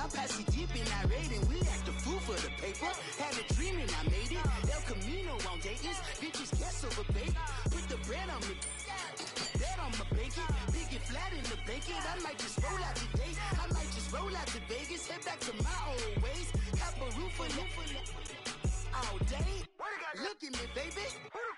I'm passing deep and irate, and we act a fool for the paper. Had a dream and I made it. El Camino on Dayton's. Bitches guess over bait. Put the bread on me. Bet on my bacon. Big and flat in the bacon. I might just roll out today. I might just roll out to Vegas. Head back to my old ways. Cop a roof for all day. Look at me, baby.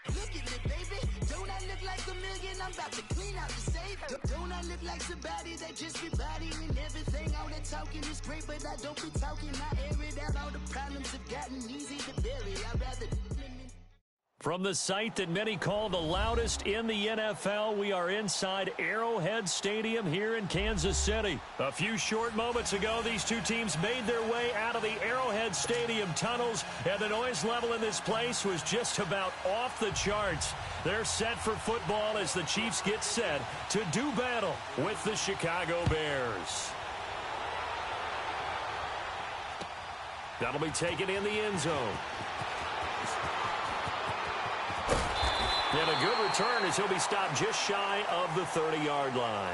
Look at me, baby. Don't I look like a million? I'm about to clean out the safe. Don't I look like somebody that just be bodying everything? All that talking is great, but I don't be talking. I air it out. All the problems have gotten easy to bury. I'd rather... From the site that many call the loudest in the NFL, we are inside Arrowhead Stadium here in Kansas City. A few short moments ago, these two teams made their way out of the Arrowhead Stadium tunnels, and the noise level in this place was just about off the charts. They're set for football as the Chiefs get set to do battle with the Chicago Bears. That'll be taken in the end zone. And a good return as he'll be stopped just shy of the 30-yard line.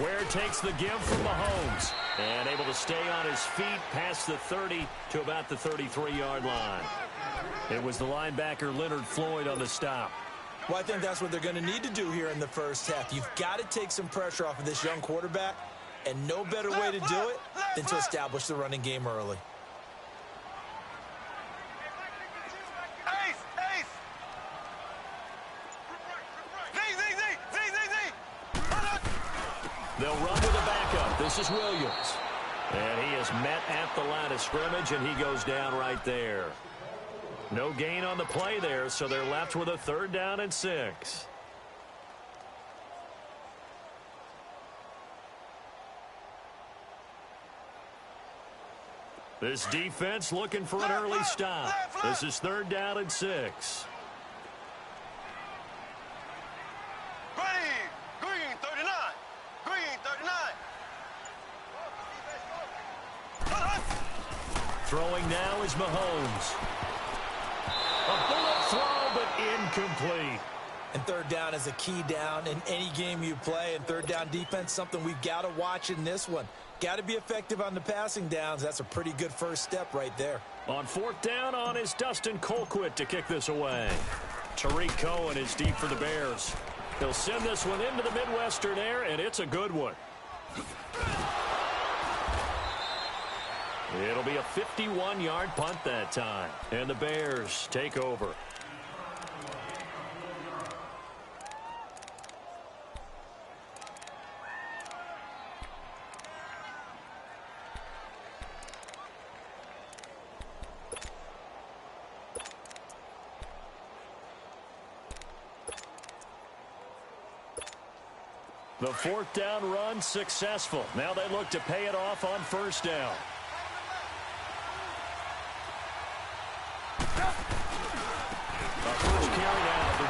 Ware takes the give from Mahomes and able to stay on his feet past the 30 to about the 33-yard line. It was the linebacker Leonard Floyd on the stop. Well, I think that's what they're going to need to do here in the first half. You've got to take some pressure off of this young quarterback, and no better way to do it than to establish the running game early. They'll run with a backup. This is Williams. And he is met at the line of scrimmage, and he goes down right there. No gain on the play there, so they're left with a 3rd down and 6. This defense looking for an early stop. This is 3rd down and 6. Throwing now is Mahomes. A bullet throw, but incomplete. And 3rd down is a key down in any game you play. And 3rd down defense, something we've got to watch in this one. Got to be effective on the passing downs. That's a pretty good first step right there. On 4th down on is Dustin Colquitt to kick this away. Tariq Cohen is deep for the Bears. He'll send this one into the Midwestern air, and it's a good one. It'll be a 51-yard punt that time, and the Bears take over. The 4th down run successful. Now they look to pay it off on 1st down.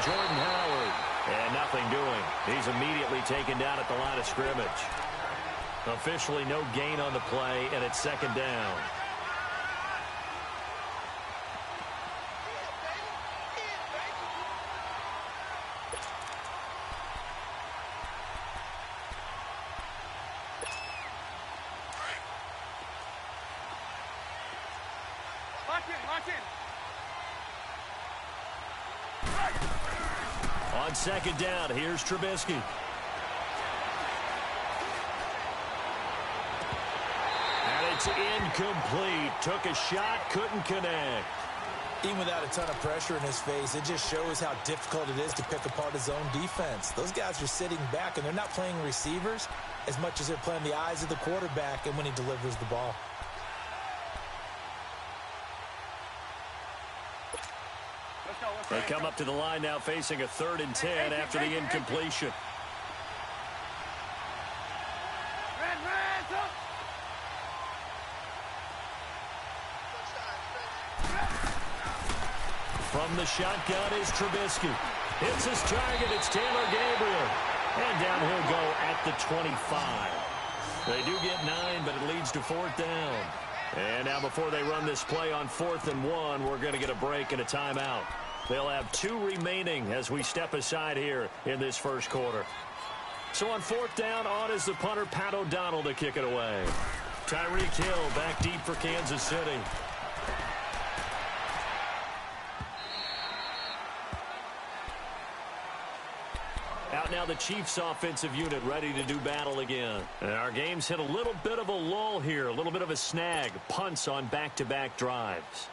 Jordan Howard, and nothing doing. He's immediately taken down at the line of scrimmage. Officially no gain on the play, and it's 2nd down. On 2nd down, here's Trubisky. And it's incomplete. Took a shot, couldn't connect. Even without a ton of pressure in his face, it just shows how difficult it is to pick apart his own defense. Those guys are sitting back, and they're not playing receivers as much as they're playing the eyes of the quarterback and when he delivers the ball. They come up to the line now facing a 3rd and 10 after the incompletion. From the shotgun is Trubisky. Hits his target. It's Taylor Gabriel. And down he'll go at the 25. They do get 9, but it leads to 4th down. And now before they run this play on 4th and 1, we're going to get a break and a timeout. They'll have 2 remaining as we step aside here in this first quarter. So on 4th down, on is the punter, Pat O'Donnell, to kick it away. Tyreek Hill back deep for Kansas City. Out now the Chiefs offensive unit ready to do battle again. And our game's hit a little bit of a lull here, a little bit of a snag. Punts on back-to-back drives.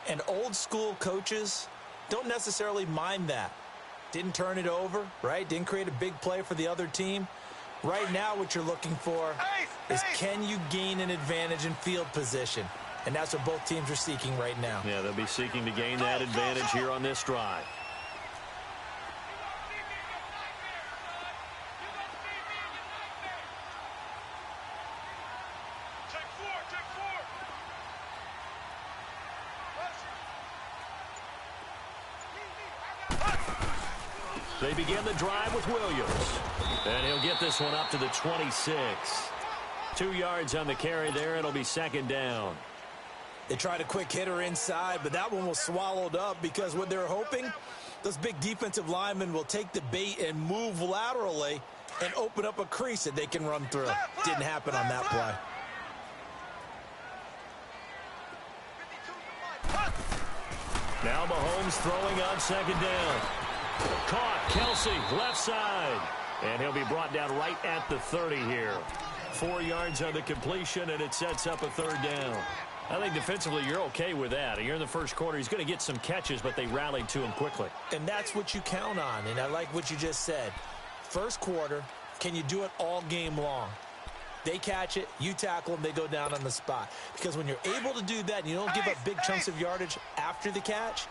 And old school coaches don't necessarily mind that. Didn't turn it over, right? Didn't create a big play for the other team. Right now what you're looking for is can you gain an advantage in field position? And that's what both teams are seeking right now. Yeah, they'll be seeking to gain that advantage here on this drive. They begin the drive with Williams. And he'll get this one up to the 26. 2 yards on the carry there. It'll be 2nd down. They tried a quick hitter inside, but that one was swallowed up because what they're hoping, those big defensive linemen will take the bait and move laterally and open up a crease that they can run through. Didn't happen on that play. Now Mahomes throwing on 2nd down. Caught, Kelsey, left side. And he'll be brought down right at the 30 here. 4 yards on the completion, and it sets up a 3rd down. I think defensively you're okay with that. You're in the first quarter. He's going to get some catches, but they rallied to him quickly. And that's what you count on, and I like what you just said. First quarter, can you do it all game long? They catch it, you tackle them, they go down on the spot. Because when you're able to do that and you don't give up big chunks of yardage after the catch,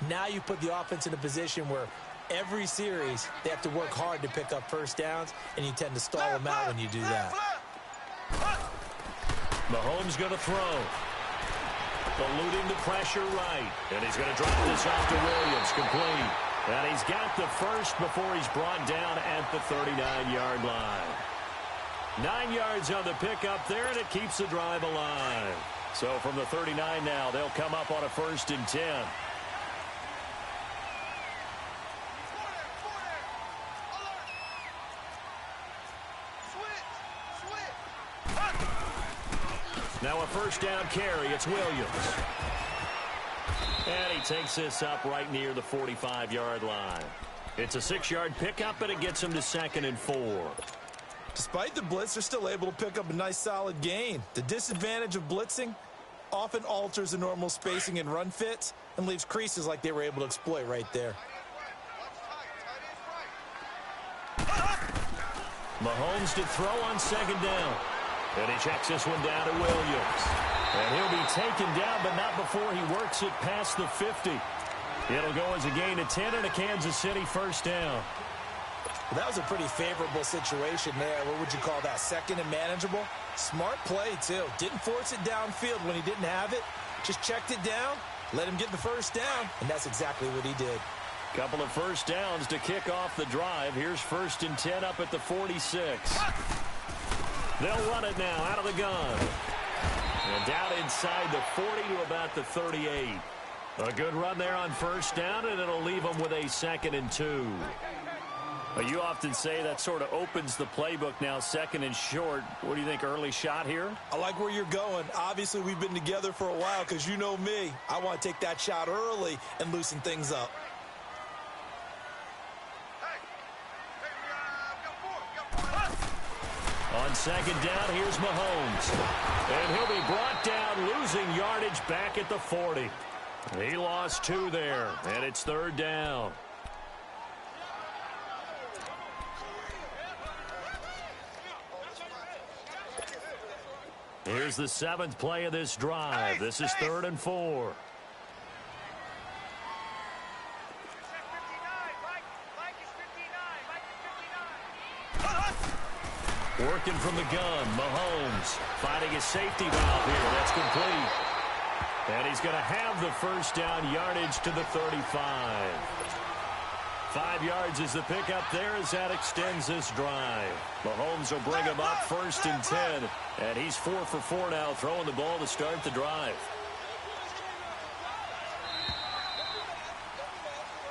now you put the offense in a position where every series they have to work hard to pick up first downs, and you tend to stall them out when you do that. Mahomes going to throw. Eluding the pressure right. And he's going to drop this off to Williams, complete. And he's got the first before he's brought down at the 39-yard line. 9 yards on the pickup there, and it keeps the drive alive. So from the 39 now, they'll come up on a 1st and 10. Now a 1st down carry. It's Williams. And he takes this up right near the 45-yard line. It's a 6-yard pickup, and it gets him to 2nd and 4. Despite the blitz, they're still able to pick up a nice solid gain. The disadvantage of blitzing often alters the normal spacing and run fits and leaves creases like they were able to exploit right there. Mahomes to throw on 2nd down. And he checks this one down to Williams. And he'll be taken down, but not before he works it past the 50. It'll go as a gain of 10 and a Kansas City 1st down. Well, that was a pretty favorable situation there. What would you call that? 2nd and manageable? Smart play, too. Didn't force it downfield when he didn't have it. Just checked it down, let him get the 1st down, and that's exactly what he did. Couple of 1st downs to kick off the drive. Here's 1st and 10 up at the 46. They'll run it now out of the gun. And down inside the 40 to about the 38. A good run there on 1st down, and it'll leave them with a 2nd and 2. You often say that sort of opens the playbook now, 2nd and short. What do you think, early shot here? I like where you're going. Obviously, we've been together for a while because you know me. I want to take that shot early and loosen things up. On 2nd down, here's Mahomes. And he'll be brought down, losing yardage back at the 40. He lost 2 there, and it's 3rd down. Here's the 7th play of this drive. This is 3rd and 4. Working from the gun, Mahomes finding his safety valve here. That's complete. And he's going to have the first down, yardage to the 35. 5 yards is the pickup there as that extends this drive. Mahomes will bring him up 1st and 10. And he's 4 for 4 now, throwing the ball to start the drive.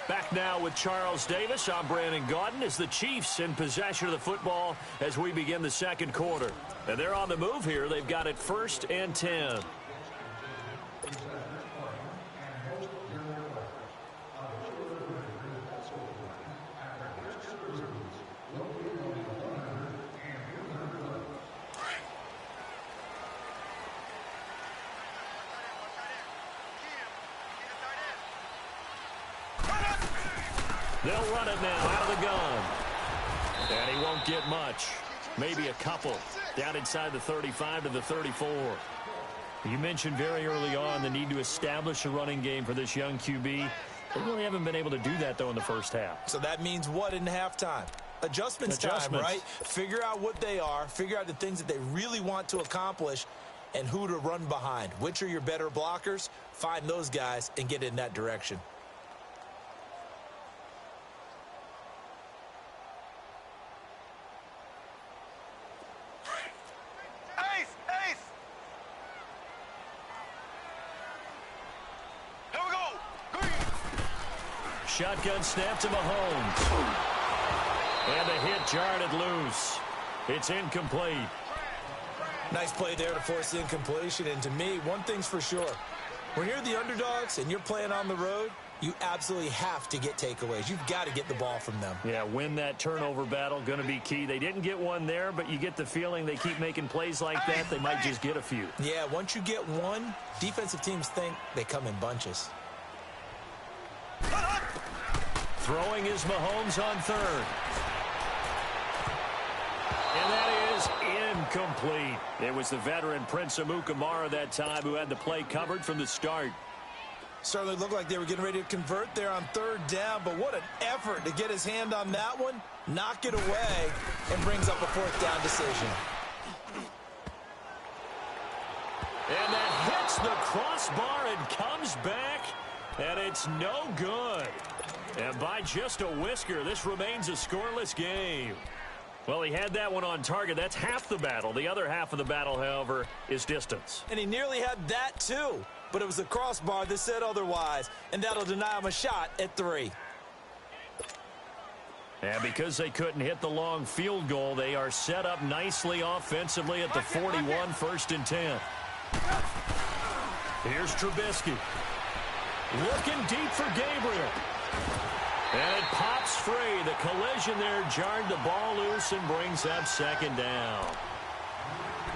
Back now with Charles Davis. I'm Brandon Gaudin as the Chiefs in possession of the football as we begin the second quarter. And they're on the move here. They've got it 1st and 10. They'll run it now out of the gun. And he won't get much. Maybe a couple. Down inside the 35 to the 34. You mentioned very early on the need to establish a running game for this young QB. They really haven't been able to do that, though, in the first half. So that means what in halftime? Adjustments time, right? Figure out what they are. Figure out the things that they really want to accomplish and who to run behind. Which are your better blockers? Find those guys and get in that direction. Shotgun snap to Mahomes. And the hit jarred it loose. It's incomplete. Nice play there to force the incompletion. And to me, one thing's for sure. When you're the underdogs and you're playing on the road, you absolutely have to get takeaways. You've got to get the ball from them. Yeah, win that turnover battle, going to be key. They didn't get one there, but you get the feeling they keep making plays like that, they might just get a few. Yeah, once you get one, defensive teams think they come in bunches. Throwing is Mahomes on 3rd. And that is incomplete. It was the veteran Prince Amukamara that time who had the play covered from the start. Certainly looked like they were getting ready to convert there on 3rd down, but what an effort to get his hand on that one, knock it away, and brings up a 4th down decision. And that hits the crossbar and comes back, and it's no good. And by just a whisker, this remains a scoreless game. Well, he had that one on target. That's half the battle. The other half of the battle, however, is distance. And he nearly had that, too. But it was the crossbar that said otherwise, and that'll deny him a shot at 3. And because they couldn't hit the long field goal, they are set up nicely offensively at the 41, 1st and 10. Here's Trubisky. Looking deep for Gabriel. And it pops free. The collision there jarred the ball loose and brings up 2nd down.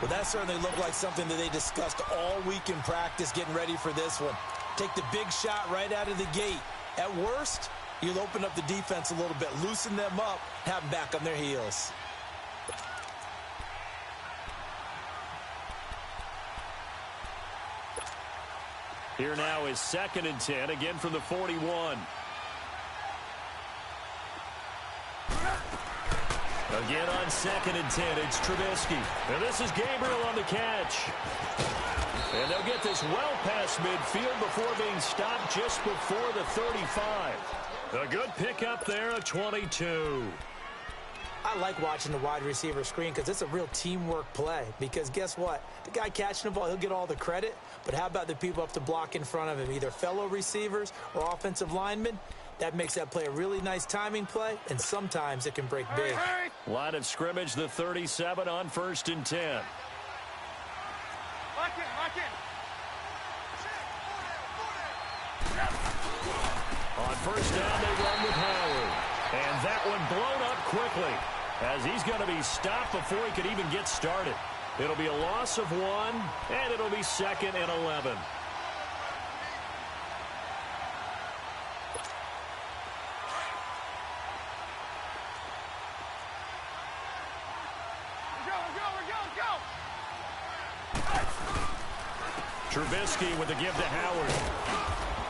Well, that certainly looked like something that they discussed all week in practice getting ready for this one. Take the big shot right out of the gate. At worst, you'll open up the defense a little bit, loosen them up, have them back on their heels. Here now is 2nd and 10, again from the 41. Again on 2nd and 10, it's Trubisky. And this is Gabriel on the catch. And they'll get this well past midfield before being stopped just before the 35. A good pickup there, a 22. I like watching the wide receiver screen because it's a real teamwork play. Because guess what? The guy catching the ball, he'll get all the credit. But how about the people up to block in front of him, either fellow receivers or offensive linemen? That makes that play a really nice timing play, and sometimes it can break big. Line of scrimmage, the 37 on 1st and 10. Lock in. On 1st down, they run with Howard. And that one blown up quickly as he's going to be stopped before he could even get started. It'll be a loss of 1, and it'll be 2nd and 11. Trubisky with the give to Howard.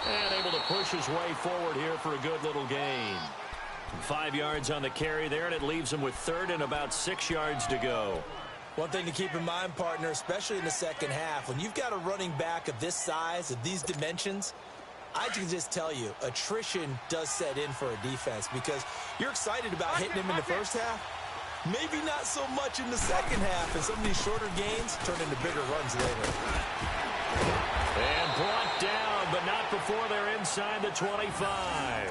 And able to push his way forward here for a good little gain. 5 yards on the carry there, and it leaves him with 3rd and about 6 yards to go. One thing to keep in mind, partner, especially in the second half, when you've got a running back of this size, of these dimensions, I can just tell you, attrition does set in for a defense because you're excited about hitting him in the first half. Maybe not so much in the second half, and some of these shorter gains turn into bigger runs later. And brought down, but not before they're inside the 25.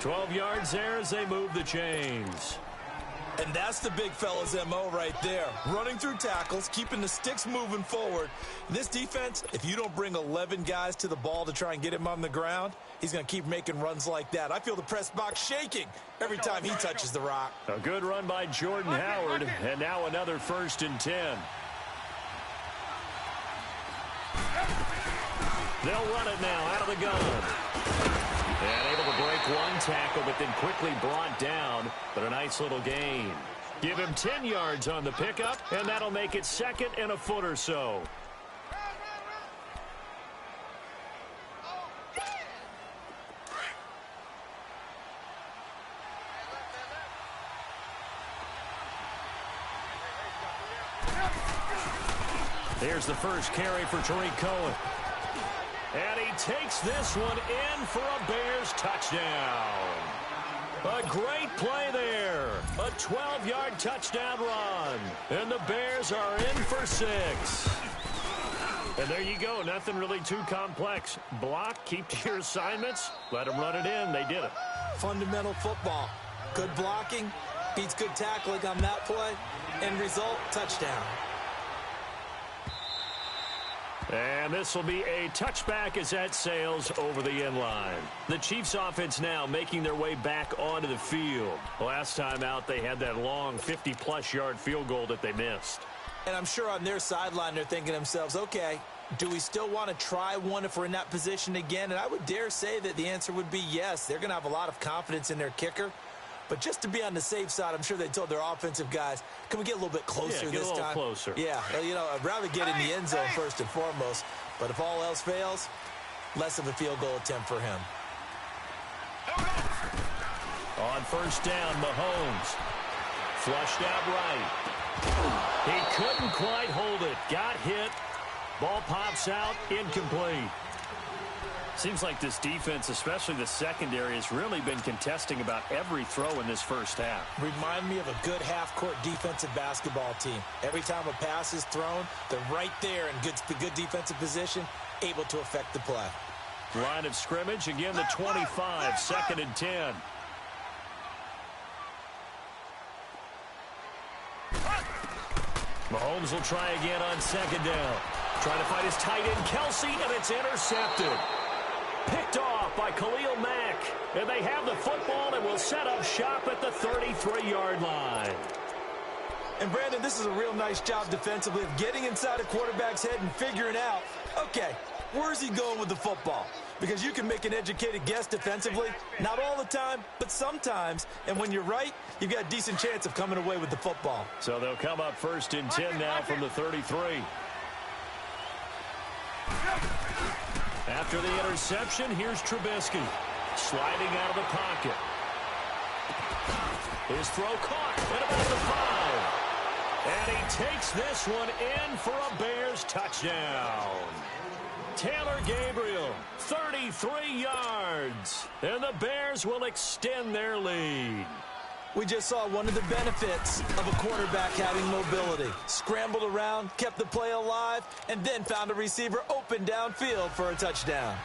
12 yards there as they move the chains. And that's the big fella's MO right there. Running through tackles, keeping the sticks moving forward. This defense, if you don't bring 11 guys to the ball to try and get him on the ground, he's going to keep making runs like that. I feel the press box shaking every time he touches the rock. A good run by Jordan Howard, and now another 1st and 10. They'll run it now out of the gun. And able to break one tackle, but then quickly brought down. But a nice little gain. Give him 10 yards on the pickup, and that'll make it 2nd and a foot or so. Here's the first carry for Tariq Cohen. And he takes this one in for a Bears touchdown. A great play there. A 12-yard touchdown run. And the Bears are in for 6. And there you go. Nothing really too complex. Block, keep to your assignments, let them run it in. They did it. Fundamental football. Good blocking, beats good tackling on that play. End result, touchdown. And this will be a touchback as that sails over the end line. The Chiefs offense now making their way back onto the field. Last time out, they had that long 50-plus yard field goal that they missed. And I'm sure on their sideline, they're thinking to themselves, okay, do we still want to try one if we're in that position again? And I would dare say that the answer would be yes. They're going to have a lot of confidence in their kicker. But just to be on the safe side, I'm sure they told their offensive guys, can we get a little bit closer this time? Closer. Yeah, you know, I'd rather get in the end zone first and foremost. But if all else fails, less of a field goal attempt for him. On 1st down, Mahomes. Flushed out right. He couldn't quite hold it. Got hit. Ball pops out. Incomplete. Seems like this defense, especially the secondary, has really been contesting about every throw in this first half. Remind me of a good half-court defensive basketball team. Every time a pass is thrown, they're right there in good defensive position, able to affect the play. Line of scrimmage, again the 25, 2nd and 10. Mahomes will try again on 2nd down. Trying to find his tight end, Kelsey, and it's intercepted. Picked off by Khalil Mack. And they have the football and will set up shop at the 33-yard line. And, Brandon, this is a real nice job defensively of getting inside a quarterback's head and figuring out, okay, where's he going with the football? Because you can make an educated guess defensively. Not all the time, but sometimes. And when you're right, you've got a decent chance of coming away with the football. So they'll come up 1st and 10 now from the 33. After the interception, here's Trubisky. Sliding out of the pocket. His throw caught at about the 5. And he takes this one in for a Bears touchdown. Taylor Gabriel, 33 yards. And the Bears will extend their lead. We just saw one of the benefits of a quarterback having mobility. Scrambled around, kept the play alive, and then found a receiver open downfield for a touchdown.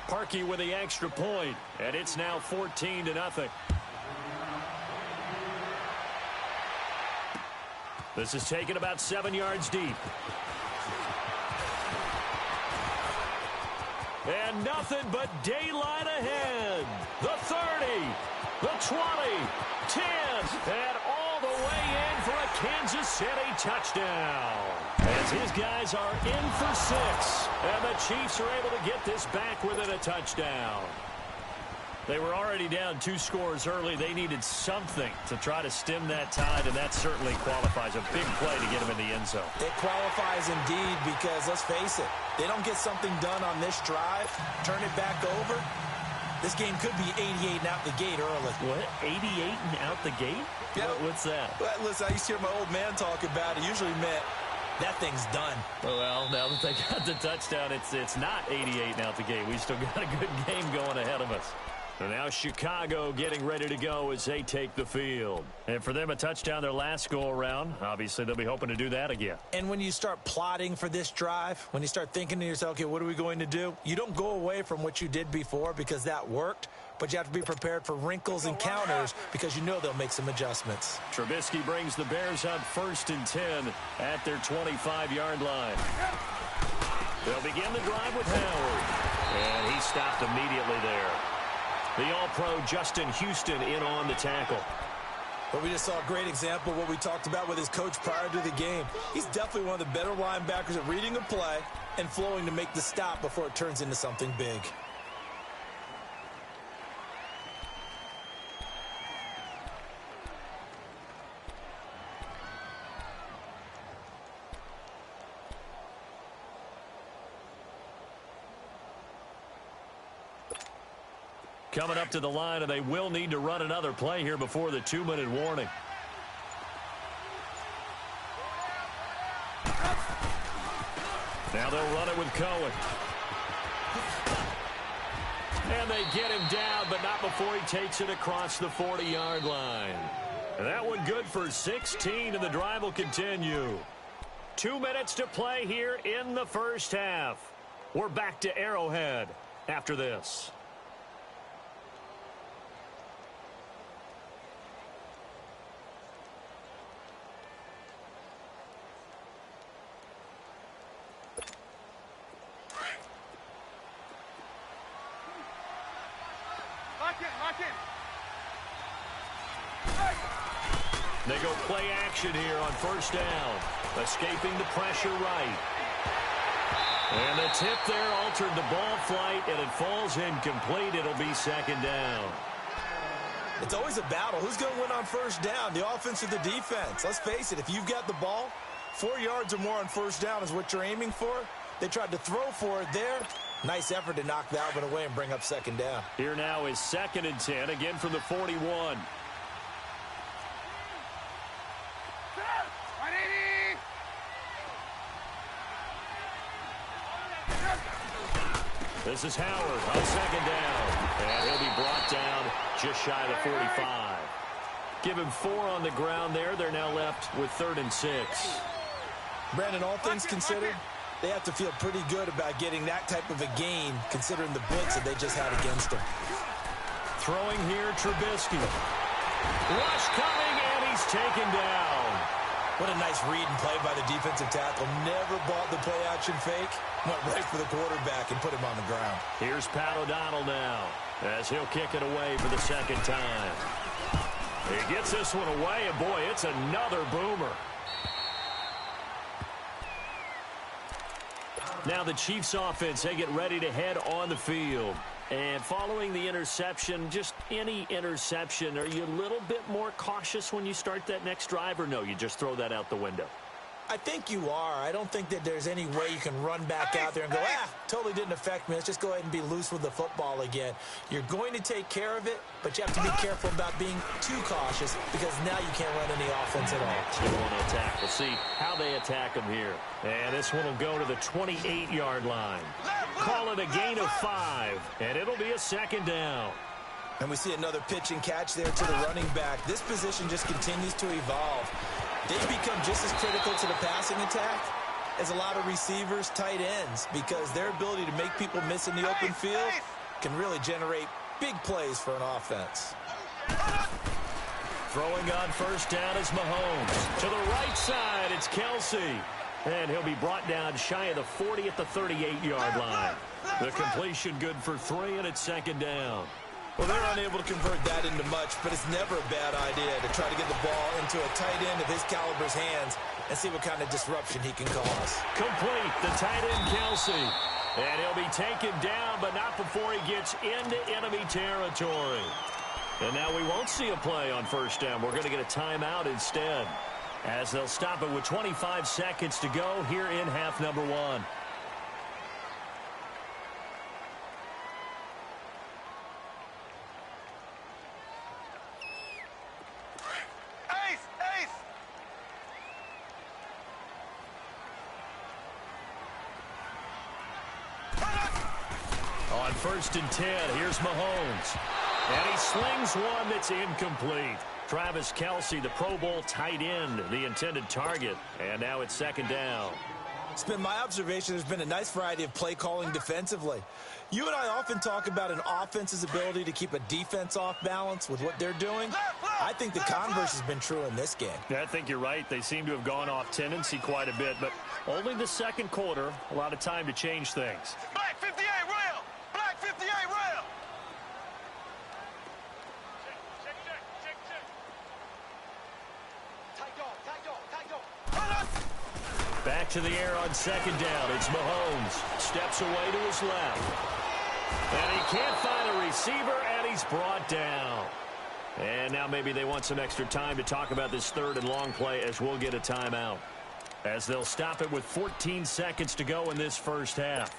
Parkey with the extra point, and it's now 14-0. This is taken about 7 yards deep. And nothing but daylight ahead. The 30, the 20, 10, and all the way in for a Kansas City touchdown. As his guys are in for 6, and the Chiefs are able to get this back within a touchdown. They were already down 2 scores early. They needed something to try to stem that tide, and that certainly qualifies. A big play to get them in the end zone. It qualifies indeed because, let's face it, they don't get something done on this drive, turn it back over, This game could be 88 and out the gate early. What? 88 and out the gate? Yeah. What's that? Well, listen, I used to hear my old man talk about it. Usually meant that thing's done. Well, now that they got the touchdown, it's not 88 and out the gate. We still got a good game going ahead of us. And now Chicago getting ready to go as they take the field. And for them, a touchdown their last go-around. Obviously, they'll be hoping to do that again. And when you start plotting for this drive, when you start thinking to yourself, okay, what are we going to do? You don't go away from what you did before because that worked, but you have to be prepared for wrinkles and counters because you know they'll make some adjustments. Trubisky brings the Bears up 1st and 10 at their 25-yard line. They'll begin the drive with Howard. And he stopped immediately there. The All-Pro Justin Houston in on the tackle. But we just saw a great example of what we talked about with his coach prior to the game. He's definitely one of the better linebackers at reading a play and flowing to make the stop before it turns into something big. Coming up to the line, and they will need to run another play here before the 2-minute warning. Now they'll run it with Cohen. And they get him down, but not before he takes it across the 40-yard line. And that one good for 16, and the drive will continue. 2 minutes to play here in the first half. We're back to Arrowhead after this. They go play action here on 1st down. Escaping the pressure right. And the tip there altered the ball flight, and it falls incomplete. It'll be 2nd down. It's always a battle. Who's going to win on 1st down, the offense or the defense? Let's face it, if you've got the ball, 4 yards or more on 1st down is what you're aiming for. They tried to throw for it there. Nice effort to knock Valvin away and bring up 2nd down. Here now is 2nd and 10, again from the 41. This is Howard on 2nd down. And he'll be brought down just shy of the 45. Give him 4 on the ground there. They're now left with 3rd and 6. Brandon, all things considered, they have to feel pretty good about getting that type of a gain considering the blitz that they just had against them. Throwing here, Trubisky. Rush coming, and he's taken down. What a nice read and play by the defensive tackle. Never bought the play-action fake. Went right for the quarterback and put him on the ground. Here's Pat O'Donnell now as he'll kick it away for the 2nd time. He gets this one away, and boy, it's another boomer. Now the Chiefs offense, they get ready to head on the field. And following the interception, just any interception, are you a little bit more cautious when you start that next drive, or no, you just throw that out the window? I think you are. I don't think that there's any way you can run back out there and go, totally didn't affect me. Let's just go ahead and be loose with the football again. You're going to take care of it, but you have to be careful about being too cautious because now you can't run any offense at all. You want to attack. We'll see how they attack them here. And this one will go to the 28-yard line. Call it a gain of 5, and it'll be a 2nd down. And we see another pitch and catch there to the running back. This position just continues to evolve. They've become just as critical to the passing attack as a lot of receivers, tight ends, because their ability to make people miss in the open field can really generate big plays for an offense. Throwing on 1st down is Mahomes. To the right side, it's Kelsey. And he'll be brought down shy of the 40 at the 38-yard line. The completion good for 3, and it's 2nd down. Well, they're unable to convert that into much, but it's never a bad idea to try to get the ball into a tight end of his caliber's hands and see what kind of disruption he can cause. Complete, the tight end Kelsey. And he'll be taken down, but not before he gets into enemy territory. And now we won't see a play on 1st down. We're going to get a timeout instead, as they'll stop it with 25 seconds to go here in half number 1. On 1st and 10, here's Mahomes. And he slings one that's incomplete. Travis Kelce, the Pro Bowl tight end, the intended target. And now it's 2nd down. It's been my observation there's been a nice variety of play calling defensively. You and I often talk about an offense's ability to keep a defense off balance with what they're doing. I think the converse has been true in this game. Yeah, I think you're right. They seem to have gone off tendency quite a bit, but only the 2nd quarter, a lot of time to change things. Black 58 rail! Black 58 rail! Back to the air on 2nd down. It's Mahomes. Steps away to his left. And he can't find a receiver, and he's brought down. And now maybe they want some extra time to talk about this 3rd and long play as we'll get a timeout. As they'll stop it with 14 seconds to go in this 1st half.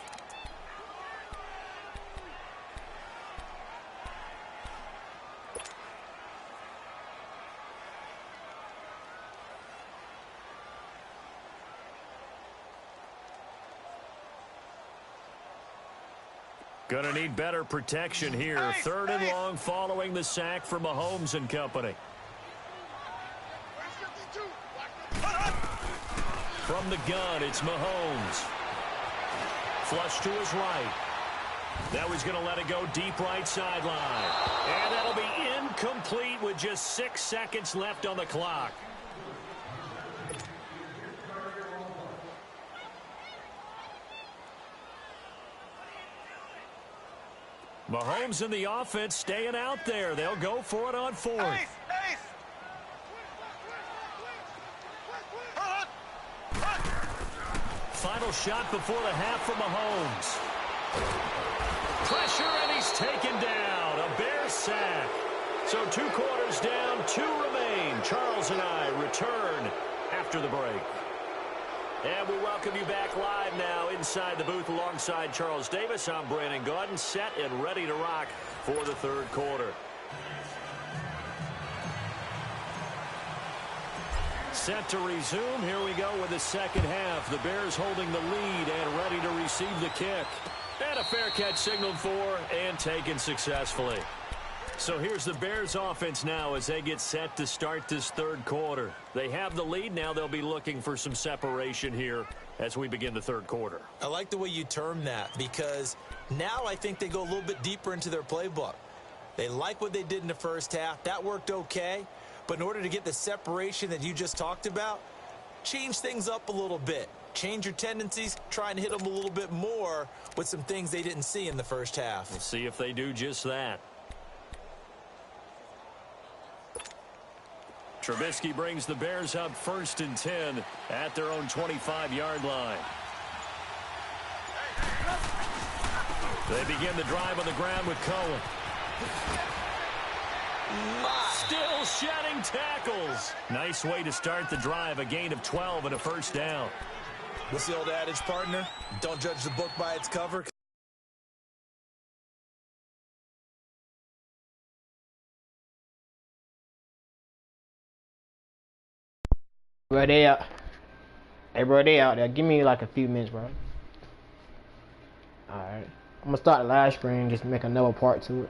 Gonna need better protection here. 3rd and long following the sack from Mahomes and company. From the gun, it's Mahomes. Flush to his right. Now he's gonna let it go deep right sideline. And that'll be incomplete with just 6 seconds left on the clock. Mahomes and the offense staying out there. They'll go for it on 4th. Final shot before the half for Mahomes. Pressure, and he's taken down. A Bears sack. So 2 quarters down, 2 remain. Charles and I return after the break. And we welcome you back live now inside the booth alongside Charles Davis. I'm Brandon Gaudin, set and ready to rock for the 3rd quarter. Set to resume. Here we go with the 2nd half. The Bears holding the lead and ready to receive the kick. And a fair catch signaled for and taken successfully. So here's the Bears offense now as they get set to start this 3rd quarter. They have the lead. Now they'll be looking for some separation here as we begin the 3rd quarter. I like the way you term that because now I think they go a little bit deeper into their playbook. They like what they did in the 1st half. That worked okay. But in order to get the separation that you just talked about, change things up a little bit. Change your tendencies, try and hit them a little bit more with some things they didn't see in the 1st half. We'll see if they do just that. Trubisky brings the Bears up 1st and 10 at their own 25-yard line. They begin the drive on the ground with Cohen. Still shedding tackles. Nice way to start the drive. A gain of 12 and a 1st down. What's the old adage, partner? Don't judge the book by its cover. Bro, they out. Hey, bro, they out there. Give me like a few minutes, bro. Alright. I'm gonna start the live stream, just make another part to it.